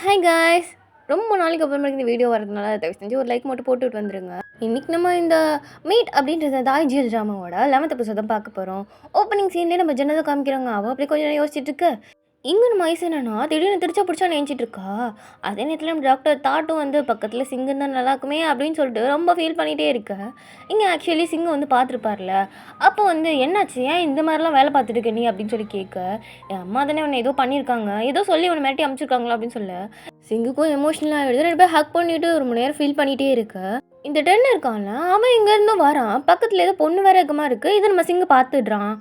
Hi guys. ரொம்ப நாளைக்கு அப்புறமேட்டு இந்த வீடியோ வரதுனால தயவு செஞ்சு ஒரு லைக் மட்டும் போட்டுட்டு வந்துருங்க. இன்றைக்கி நம்ம இந்த மீட் அப்படின்றது தாய் ஜிஎல் ட்ராமாவோட 11th எபிசோட் தான் பார்க்க போகிறோம். ஓப்பனிங் சீன்லேயே நம்ம ஜன்னதை காமிக்கிறாங்க. அவள் அப்படியே கொஞ்சம் நேரம் யோசிச்சுட்டு இருக்கு. இங்கே நம்ம ஐஸ் என்னன்னா திடீர்னு திருச்சா பிடிச்சா நினச்சிட்டு இருக்கா. அதே நேரத்தில் நம்ம டாக்டர் தாட்டும் வந்து பக்கத்தில் சிங்கு தான் நல்லாக்குமே அப்படின்னு சொல்லிட்டு ரொம்ப ஃபீல் பண்ணிகிட்டே இருக்க. இங்கே ஆக்சுவலி சிங்கு வந்து பார்த்துருப்பார்ல. அப்போ வந்து என்னாச்சு, ஏன் இந்த மாதிரிலாம் வேலை பார்த்துட்டு இருக்க நீ அப்படின்னு சொல்லி கேட்க, என் அம்மா தானே உன்னை ஏதோ பண்ணியிருக்காங்க, ஏதோ சொல்லி உன்னை மிரட்டி அமுச்சிருக்காங்களா அப்படின்னு சொல்ல சிங்குக்கும் எமோஷனலாக ஆகிடுது. 2 பேர் ஹக் பண்ணிவிட்டு ரொம்ப நேரம் ஃபீல் பண்ணிகிட்டே இருக்க. இந்த டென் இருக்கான்ல, அவன் இங்கேருந்தும் வரான். பக்கத்தில் ஏதோ பொண்ணு வேற இருக்கமா இருக்குது. இதை நம்ம சிங்கு பார்த்துடுறான்.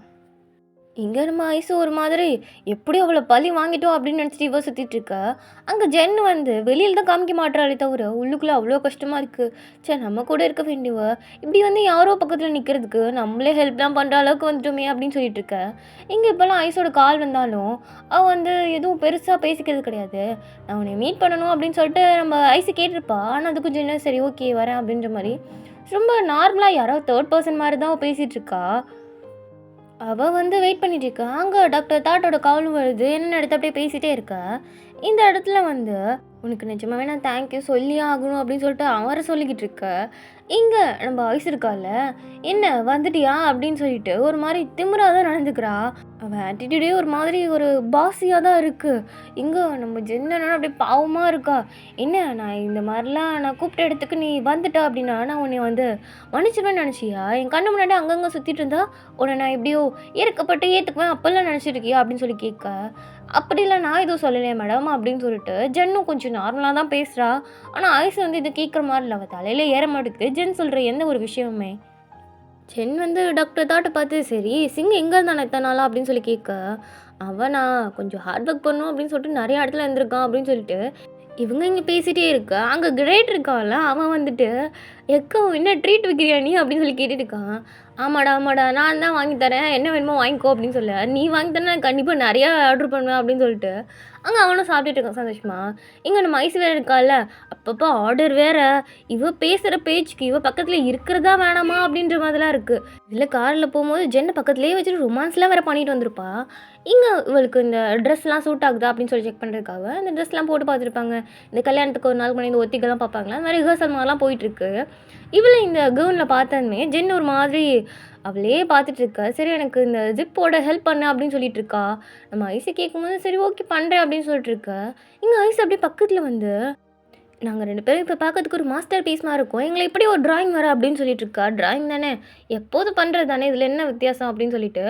இங்கே நம்ம ஐஸு ஒரு மாதிரி எப்படி அவ்வளோ பழி வாங்கிட்டோம் அப்படின்னு நினச்சிட்டு இவ சுற்றிட்டு இருக்கா. அங்கே ஜென் வந்து வெளியில் தான் காமிக்க மாட்டாளே தவிர உள்ளுக்குள்ளே அவ்வளோ கஷ்டமாக இருக்குது. சரி, நம்ம கூட இருக்க வேண்டியவ இப்படி வந்து யாரோ பக்கத்தில் நிற்கிறதுக்கு நம்மளே ஹெல்ப் தான் பண்ணுற அளவுக்கு வந்துட்டோமே அப்படின்னு சொல்லிட்டு இருக்க. இங்கே இப்போல்லாம் ஐஸோட கால் வந்தாலும் அவள் வந்து எதுவும் பெருசாக பேசிக்கிறது கிடையாது. நான் உன்னை மீட் பண்ணணும் அப்படின்னு சொல்லிட்டு நம்ம ஐஸு கேட்டிருப்பா. ஆனால் அதுக்கு ஜென்ன சரி ஓகே வரேன் அப்படின்ற மாதிரி ரொம்ப நார்மலாக யாரோ தேர்ட் பர்சன் மாதிரி தான் அவள் பேசிகிட்டு இருக்கா. அவள் வந்து வெயிட் பண்ணிட்டு இருக்கா. அங்கே டாக்டர் தாட்டோட காலும் வருது. என்ன நடத்த அப்படியே பேசிகிட்டே இருக்கா. இந்த இடத்துல வந்து உனக்கு நிஜமாவே நான் தேங்க்யூ சொல்லியே ஆகணும் அப்படின்னு சொல்லிட்டு அவரை சொல்லிக்கிட்டு இருக்க. இங்கே நம்ம ஐஸ் இருக்கால, என்ன வந்துட்டியா அப்படின்னு சொல்லிட்டு ஒரு மாதிரி திமிராக தான் நடந்துக்கிறா. அவள் ஆட்டிடியூடே ஒரு மாதிரி ஒரு பாசியாக தான் இருக்குது. இங்கே நம்ம ஜென்னா அப்படியே பாவமாக இருக்கா. என்ன நான் இந்த மாதிரிலாம் நான் கூப்பிட்ட இடத்துக்கு நீ வந்துட்டா அப்படின்னா நான் உன்னை வந்து மன்னிச்சிடுவேன்னு நினச்சியா? என் கண்ணு முன்னாடி அங்கங்கே சுற்றிட்டு இருந்தா உன்னை நான் எப்படியோ ஏற்கப்பட்டு ஏற்றுக்குவேன் அப்போல்லாம் நினச்சிட்டு இருக்கியா அப்படின்னு சொல்லி கேட்க. அப்படிலாம் நான் எதுவும் சொல்லலையே மேடம் அப்படின்னு சொல்லிட்டு ஜென்னும் கொஞ்சம் நார்மலாக தான் பேசுகிறா. ஆனால் ஐஸ் வந்து இது கேட்குற மாதிரி இல்லை. அவள் தலையில ஏற மாட்டேங்குது ஜென் சொல்கிற எந்த ஒரு விஷயமுமே. ஜென் வந்து டாக்டர் தாட்டை பார்த்து சரி சிங் எங்கே இருந்தானே எத்தனை நாளா அப்படின்னு சொல்லி கேட்க, அவன் நான் கொஞ்சம் ஹார்ட் ஒர்க் பண்ணும் அப்படின்னு சொல்லிட்டு நிறைய இடத்துல இருந்திருக்கான் அப்படின்னு சொல்லிட்டு இவங்க இங்கே பேசிகிட்டே இருக்கா. அங்கே கிரேட் இருக்கான்ல, அவன் வந்துட்டு எக்கோ என்ன ட்ரீட் வைக்கிறியா நீ அப்படின்னு சொல்லி கேட்டுட்டு இருக்கான். ஆமாடா நான் தான் வாங்கி தரேன், என்ன வேணுமோ வாங்கிக்கோ அப்படின்னு சொல்ல, நீ வாங்கி தரேன் நான் கண்டிப்பாக நிறையா ஆர்டர் பண்ணுவேன் அப்படின்னு சொல்லிட்டு அங்கே அவனும் சாப்பிட்டுட்டு இருக்கான் சந்தோஷமா. இங்கே நம்ம ஐஸ் வேறு இருக்கால, அப்பப்போ ஆர்டர் வேற. இவ பேசுகிற பேச்சுக்கு இவ பக்கத்தில் இருக்கிறதா வேணாமா அப்படின்ற மாதிரிலாம் இருக்குது. இதில் காரில் போகும்போது ஜென்னை பக்கத்துலேயே வச்சுட்டு ரொமான்ஸ்லாம் வேறு பண்ணிட்டு வந்திருப்பா. இங்கே இவளுக்கு இந்த ட்ரெஸ்லாம் சூட் ஆகுதா அப்படின்னு சொல்லி செக் பண்ணுறதுக்காக இந்த ட்ரெஸ்லாம் போட்டு பார்த்துருப்பாங்க. இந்த கல்யாணத்துக்கு ஒரு நாள் முன்னாடி இந்த ஒத்திகெல்லாம் பார்ப்பாங்களா, அந்த மாதிரி ரிஹர்சல் மாதிரிலாம் போயிட்டுருக்கு. இவளை இந்த கவுனில் பார்த்தோன்னே ஜென் ஒரு மாதிரி அவளே பார்த்துட்டு இருக்கா. சரி எனக்கு இந்த ஜிப்போட ஹெல்ப் பண்ண அப்படின்னு சொல்லிட்டு இருக்கா. நம்ம ஐஸை கேட்கும்போது சரி ஓகே பண்ணுறேன் அப்படின்னு சொல்லிட்டு இருக்கா. இங்கே ஐஸ் அப்படியே பக்கத்தில் வந்து நாங்கள் 2 பேரும் இப்போ பார்க்கறதுக்கு ஒரு மாஸ்டர் பீஸ் மாதிரி இருக்கும், எங்களை இப்படி ஒரு ட்ராயிங் வர அப்படின்னு சொல்லிட்டு இருக்கா. ட்ராயிங் தானே, எப்போதும் பண்ணுறது தானே, இதில் என்ன வித்தியாசம் அப்படின்னு சொல்லிட்டு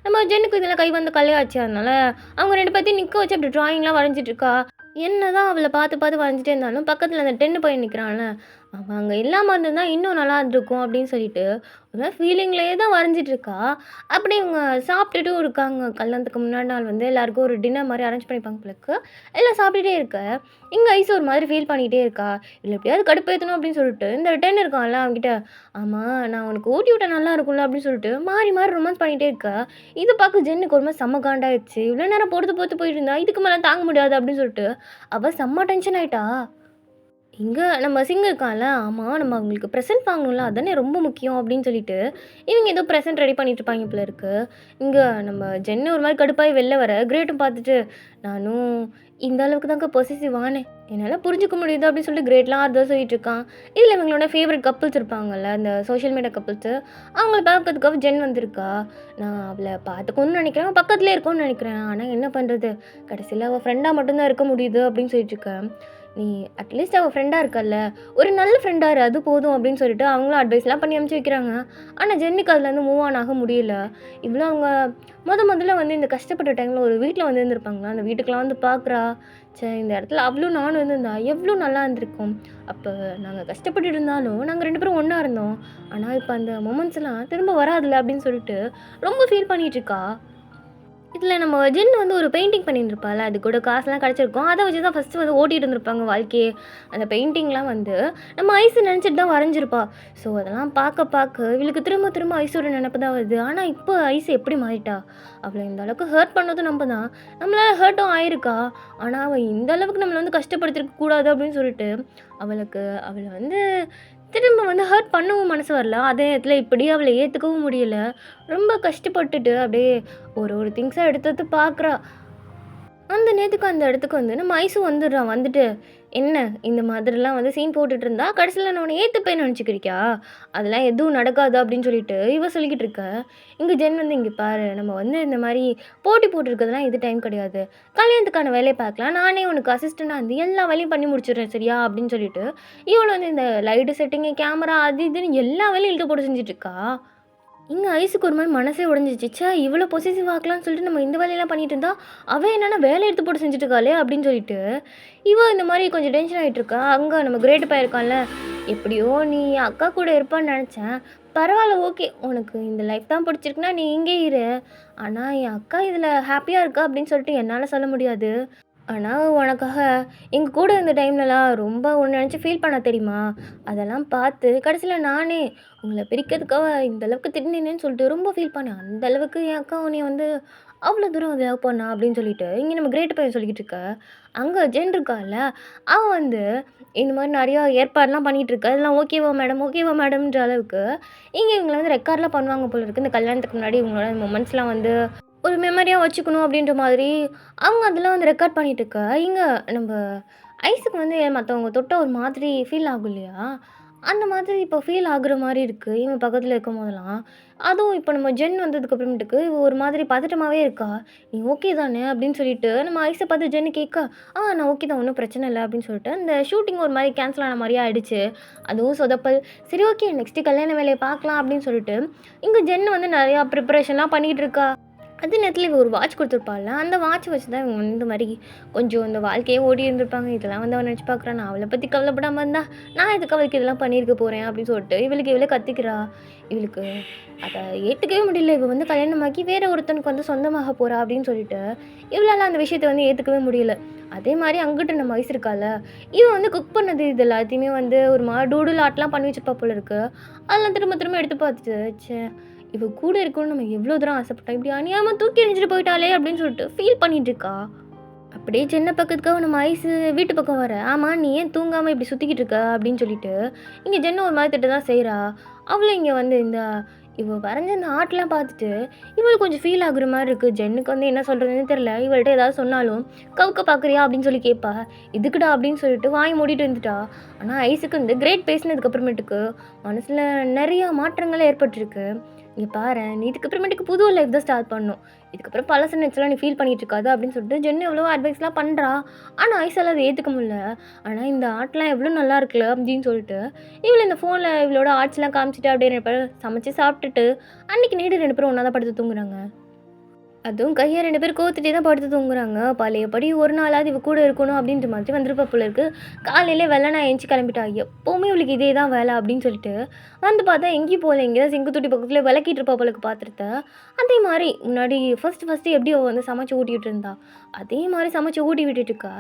நம்ம ஜென்னுக்கு இதில் கை வந்து கல்யாச்சு. அதனால அவங்க 2 பேர்த்தையும் நிற்க வச்சு அப்படி ட்ராயிங்லாம் வரைஞ்சிட்டு இருக்கா. என்ன தான் அவளை பார்த்து வரைஞ்சிட்டே இருந்தாலும் பக்கத்தில் அந்த 10 பையன் நிற்கிறான்ல, அவன் அங்கே இல்லாமல் இருந்திருந்தா இன்னும் நல்லா இருந்திருக்கும் அப்படின்னு சொல்லிட்டு ஒரு ஃபீலிங்லேயே தான் வரைஞ்சிட்டு இருக்கா. அப்படி இவங்க சாப்பிட்டுட்டும் இருக்காங்க. கல்யாணத்துக்கு முன்னாடி நாள் வந்து எல்லாருக்கும் ஒரு டின்னர் மாதிரி அரேஞ்ச் பண்ணிப்பாங்க பிள்ளைக்கு. எல்லாம் சாப்பிட்டுட்டே இருக்க இங்கே ஐஸ் ஒரு மாதிரி ஃபீல் பண்ணிகிட்டே இருக்கா. இல்லை எப்படியாவது கடுப்பேற்றணும் அப்படின்னு சொல்லிட்டு இந்த 10 இருக்கான்ல அவன்கிட்ட, ஆமாம் நான் உனக்கு ஊட்டி விட்டா நல்லா இருக்கும்ல அப்படின்னு சொல்லிட்டு மாறி ரொமான்ஸ் பண்ணிகிட்டே இருக்கா. இது பார்க்க ஜென்னுக்கு ஒரு மாதிரி செம்ம காண்டாயிடுச்சு. இவ்வளோ நேரம் பொறுத்து போயிட்டு இருந்தா இதுக்கு மேலே தாங்க முடியாது அப்படின்னு சொல்லிட்டு அவள் செம்ம டென்ஷன் ஆகிட்டா. இங்கே நம்ம சிங் இருக்கான்ல, ஆமாம் நம்ம அவங்களுக்கு ப்ரெசென்ட் வாங்கணும்ல அதானே ரொம்ப முக்கியம் அப்படின்னு சொல்லிட்டு இவங்க ஏதோ ப்ரெசென்ட் ரெடி பண்ணிட்டு இருப்பாங்க போல இருக்குது. இங்கே நம்ம ஜென்னு ஒரு மாதிரி கடுப்பாகி வெளில வர கிரேட்டும் பார்த்துட்டு நானும் இந்த அளவுக்கு தாங்க பொசசிவ் ஆனேன், என்னால் புரிஞ்சுக்க முடியுது அப்படின்னு சொல்லிட்டு கிரேட்லாம் அதான் சொல்லிட்டு இருக்கான். இதில் இவங்களோட ஃபேவரட் கப்புள்ஸ் இருப்பாங்கல்ல, இந்த சோஷியல் மீடியா கப்புள்ஸு, அவங்கள பார்க்கறதுக்காக ஜென் வந்திருக்கா. நான் அவளை பார்த்துக்கணும்னு நினைக்கிறேன், பக்கத்துலேயே இருக்கணும்னு நினைக்கிறேன். ஆனால் என்ன பண்ணுறது, கடைசியில் அவள் ஃப்ரெண்டாக மட்டும்தான் இருக்க முடியுது அப்படின்னு சொல்லிட்டு இருக்கேன். நீ அட்லீஸ்ட் அவள் ஃப்ரெண்டாக இருக்கல்ல, ஒரு நல்ல ஃப்ரெண்டாக அது போதும் அப்படின்னு சொல்லிட்டு அவங்களும் அட்வைஸ்லாம் பண்ணி அனுப்பிச்சி வைக்கிறாங்க. ஆனால் ஜென்னிக்கு அதுலேருந்து மூவ் ஆன் ஆக முடியல. இவ்வளோ அவங்க முதல்ல வந்து இந்த கஷ்டப்பட்ட டைமில் ஒரு வீட்டில் வந்து இருந்திருப்பாங்களா, அந்த வீட்டுக்கெலாம் வந்து பார்க்குறா. சரி இந்த இடத்துல அவ்வளோ நானும் இருந்திருந்தா எவ்வளோ நல்லா இருந்திருக்கும். அப்போ நாங்கள் கஷ்டப்பட்டு இருந்தாலும் நாங்கள் 2 பேரும் ஒன்றா இருந்தோம். ஆனால் இப்போ அந்த மொமெண்ட்ஸ்லாம் திரும்ப வராதில்ல அப்படின்னு சொல்லிட்டு ரொம்ப ஃபீல் பண்ணிகிட்ருக்கா. இதில் நம்ம ஜென் வந்து ஒரு பெயிண்டிங் பண்ணியிருந்திருப்பாள், அது கூட காசுலாம் கிடச்சிருக்கும். அதை வச்சு தான் ஃபஸ்ட்டு வந்து ஓட்டிகிட்டு இருந்திருப்பாங்க வாழ்க்கையே. அந்த பெயிண்டிங்லாம் வந்து நம்ம ஐஸை நினச்சிட்டு தான் வரைஞ்சிருப்பா. ஸோ அதெல்லாம் பார்க்க இவளுக்கு திரும்ப ஐஸோட நினப்பு தான் வருது. ஆனால் இப்போ ஐஸ் எப்படி மாறிட்டா, அவளை இந்த அளவுக்கு ஹர்ட் பண்ணதும் நம்ம தான், நம்மளால் ஹர்ட்டும் ஆயிருக்கா. ஆனால் அவள் இந்த அளவுக்கு நம்மளை வந்து கஷ்டப்படுத்திருக்க கூடாது அப்படின்னு சொல்லிட்டு அவளை வந்து திரும்ப வந்து ஹர்ட் பண்ணவும் மனசு வரல. அதே நேரத்தில் இப்படியே அவளை ஏற்றுக்கவும் முடியல. ரொம்ப கஷ்டப்பட்டுட்டு அப்படியே ஒரு திங்ஸாக எடுத்து பார்க்குறா. அந்த நேரத்துக்கு அந்த இடத்துக்கு வந்து நம்ம ஐஸும் வந்துடுறான். வந்துட்டு, "என்ன இந்த மாதிரிலாம் வந்து சீன் போட்டுட்டு இருந்தா, கடைசில நான் உன்ன ஏத்துப்பேன்னு நெனச்சுக்கிறியா? அதெல்லாம் எதுவும் நடக்காது." அப்படின்னு சொல்லிட்டு இவ சொல்லிக்கிட்டு இருக்க. இங்க ஜென் வந்து, "இங்க பாரு, நம்ம வந்து இந்த மாரி போட்டி போட்டுருக்கிறதுலாம் இது டைம் கிடையாது. கல்யாணத்துக்கான வேலைய பார்க்கலாம். நானே உனக்கு அசிஸ்டன்ட்டா இருந்து எல்லா வேலையும் பண்ணி முடிச்சுடுறேன் சரியா?" அப்படின்னு சொல்லிட்டு, இவளும் வந்து இந்த லைட்டு செட்டிங்கு, கேமரா அது இதுன்னு எல்லா வேலையும் இழுத்து போட்டு செஞ்சுட்டு இருக்கா. இங்க ஐஸுக்கு ஒரு மாரி மனசே உடைஞ்சிருச்சு. ச்சே! இவ்வளோ பொசசிவ் ஆக்கலான்னு சொல்லிட்டு நம்ம இந்த வேலையெல்லாம் பண்ணிட்டு இருந்தா, அவ என்னன்னா வேலை எடுத்து போட்டு செஞ்சுட்டு இருக்காளே! அப்படின்னு சொல்லிட்டு, இவ இந்த மாரி கொஞ்சம் டென்ஷன் ஆயிட்டு இருக்கா. அங்க நம்ம கிரேட் பையன் இருக்கான்ல, எப்படியோ நீ அக்கா கூட இருப்பான்னு நெனச்சேன். பரவால்ல ஓகே. உனக்கு இந்த லைஃப் தான் பிடிச்சிருக்குன்னா நீ இங்கேயே இரு. ஆனா என் அக்கா இதுல ஹேப்பியா இருக்கா அப்படின்னு சொல்லிட்டு என்னால சொல்ல முடியாது. ஆனா, உனக்காக எங்க கூட இருந்த டைம்லலாம் ரொம்ப உன்ன நெனச்சு ஃபீல் பண்ணா தெரியுமா? அதெல்லாம் பார்த்து கடைசில நானே உங்கள பிரிக்கிறதுக்காக இந்த அளவுக்கு திருந்தினேன்னு சொல்லிட்டு ரொம்ப ஃபீல் பண்ணேன். அந்த அளவுக்கு என் அக்கா உன்னைய வந்து அவ்ளோ தூரம் வந்து லவ் பண்ணா அப்படின்னு சொல்லிட்டு, இங்க நம்ம கிரேட் பையன் சொல்லிக்கிட்டு இருக்க. அங்க ஜென் இருக்கால்ல, அவ வந்து இந்த மாரி நெறையா ஏற்பாடுலாம் பண்ணிட்டு இருக்கா. இதெல்லாம் ஓகேவா மேடம்? ஓகேவா மேடம்ன்ற அளவுக்கு இங்க இவங்கள வந்து ரெக்கார்ட்லாம் பண்ணுவாங்க போல இருக்கு. இந்த கல்யாணத்துக்கு முன்னாடி இவங்களோட மொமெண்ட்ஸ்லாம் வந்து ஒரு மெமரியா வச்சுக்கணும் அப்படின்ற மாதிரி, அவங்க அதெல்லாம் வந்து ரெக்கார்ட் பண்ணிட்டு இருக்க, இங்க நம்ப ஐஸுக்கு வந்து மத்தவங்க தொட்டா ஒரு மாதிரி ஃபீல் ஆகும் இல்லையா? அந்த மாதிரி இப்போ ஃபீல் ஆகுற மாரி இருக்கு. இவன் பக்கத்துல இருக்கும்போதெல்லாம். அதுவும் இப்போ நம்ம ஜென் வந்ததுக்கு அப்புறமேட்டுக்கு, இவ ஒரு மாதிரி பதட்டமாவே இருக்கா. "நீ ஓகே தானே?" அப்படின்னு சொல்லிட்டு நம்ம ஐஸ பார்த்து ஜென் கேட்க, நான் ஓகே தான். ஒண்ணும் பிரச்சனை இல்ல." அப்படின்னு சொல்லிட்டு, அந்த ஷூட்டிங் ஒரு மாரி கேன்சல் ஆன மாரியே ஆயிடுச்சு. அதுவும் சொதப்பல். சரி ஓகே நெக்ஸ்ட்டு கல்யாண வேலைய பார்க்கலாம் அப்படின்னு சொல்லிட்டு, இங்க ஜென் வந்து நெறையா ப்ரிப்பரேஷன்லாம் பண்ணிட்டு இருக்கா. அதே நேரத்தில இவ ஒரு வாட்ச் குடுத்துருப்பாள்ல, அந்த வாட்ச் வச்சு தான் இவங்க வந்து இந்த மாரி கொஞ்சம் இந்த வாழ்க்கையே ஓடி இருந்திருப்பாங்க. இதெல்லாம் வந்து அவ நெனச்சு பார்க்குறா, நான் அவள பத்தி கவலைப்படாம இருந்தா, நான் எதுக்கு அவளுக்கு இதெல்லாம் பண்ணியிருக்க போறேன் அப்படின்னு சொல்லிட்டு, இவளுக்கு இவளே கத்திக்கிறா. இவளுக்கு அத ஏத்துக்கவே முடியல. இவ வந்து கல்யாணமாக்கி வேற ஒருத்தனுக்கு வந்து சொந்தமாக போறா அப்படின்னு சொல்லிட்டு, இவளால அந்த விஷயத்த வந்து ஏத்துக்கவே முடியல. அதே மாரி அங்கிட்டு நம்ம ஐஸ் இருக்கால்ல, இவ வந்து குக் பண்ணது இது எல்லாத்தையுமே வந்து ஒரு மாரி டூடுல் ஆர்ட்லாம் பண்ணி வச்சிருப்பா போல இருக்கு. அதெல்லாம் திரும்ப திரும்ப எடுத்து பார்த்துட்டு, ச்சே! இவ கூட இருக்கணும்னு நம்ம எவ்வளோ தூரம் ஆசைப்பட்டோம். இப்படி அநியாயமா தூக்கி எறிஞ்சிட்டு போயிட்டாளே! அப்படின்னு சொல்லிட்டு ஃபீல் பண்ணிட்டு இருக்கா. அப்படியே சின்ன பக்கத்துக்காக நம்ம ஐஸு வீட்டு பக்கம் வர, "ஆமா நீ ஏன் தூங்காம இப்படி சுத்திக்கிட்டு இருக்க?" அப்படின்னு சொல்லிட்டு, இங்க ஜென்னு ஒரு மாரி திட்ட தான் செய்றா. அவளும் இங்க வந்து இந்த இவ வரைஞ்ச இந்த ஆர்ட்லாம் பார்த்துட்டு, இவளுக்கு கொஞ்சம் ஃபீல் ஆகுற மாரி இருக்கு. ஜென்னுக்கு வந்து என்ன சொல்றதுன்னே தெரியல. இவள்ட்ட ஏதாவது சொன்னாலும், "கவுக்க பார்க்குறியா?" அப்படின்னு சொல்லி கேட்பா. "எதுக்குடா?" அப்படின்னு சொல்லிட்டு வாய மூடிட்டு இருந்துட்டா. ஆனா ஐஸுக்கு வந்து கிரேட் பேசினதுக்கு அப்புறமேட்டுக்கு, மனசுல நெறைய மாற்றங்கள் ஏற்பட்டிருக்கு. "இங்க பாரேன், நீ இதுக்கு அப்புறமேட்டுக்கு புது லைஃப் தான் ஸ்டார்ட் பண்ணணும். இதுக்கப்புறம் பழச நெனச்சுலாம் நீ ஃபீல் பண்ணிட்டு இருக்காத." அப்படின்னு சொல்லிட்டு ஜென் எவ்வளவோ அட்வைஸ்லாம் பண்றா. ஆனா ஐஸால அத ஏத்துக்க முடியல. ஆனா இந்த ஆர்ட்லாம் எவ்வளோ நல்லா இருக்குல்ல அப்படின்னு சொல்லிட்டு, இவள இந்த ஃபோன்ல இவளோட ஆர்ட்ஸ்லாம் காமிச்சுட்டு அப்படியே 2 பேரும் சமைச்சு சாப்பிட்டுட்டு, அன்னைக்கு நைட்டு 2 பேரும் ஒண்ணா தான் படுத்து தூங்குறாங்க. அதுவும் கைய 2 பேரும் கோத்துட்டே தான் படுத்து தூங்குறாங்க. பழையபடி ஒரு நாளாவது இவ கூட இருக்கணும் அப்படின்ற மாதிரி வந்திருப்பா போல இருக்கு. காலையிலே வெள்ளன எந்திச்சு கிளம்பிட்டா. எப்பவுமே இவளுக்கு இதே தான் வேலை அப்படின்னு சொல்லிட்டு, வந்து பார்த்தா எங்கேயும் போகல. எங்கேயோ தான் சிங்கு தொட்டி பக்கத்துல விளக்கிட்டு இருப்பா போல இருக்கு பாத்திரத்த. அதே மாரி முன்னாடி ஃபர்ஸ்ட்டு எப்படி அவ வந்து சமைச்சு ஊட்டிட்டு இருந்தா, அதே மாரி சமைச்சு ஊட்டி விட்டுட்டு இருக்கா.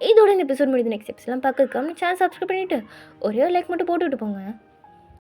இதோட இந்த எபிசோட் முடியுது. நெக்ஸ்ட் எபிசோட்லாம் பார்க்கறதுக்கு நம்ம சேனல் சப்ஸ்கிரைப் பண்ணிட்டு, ஒரே ஒரு லைக் மட்டும் போட்டு விட்டு போங்க.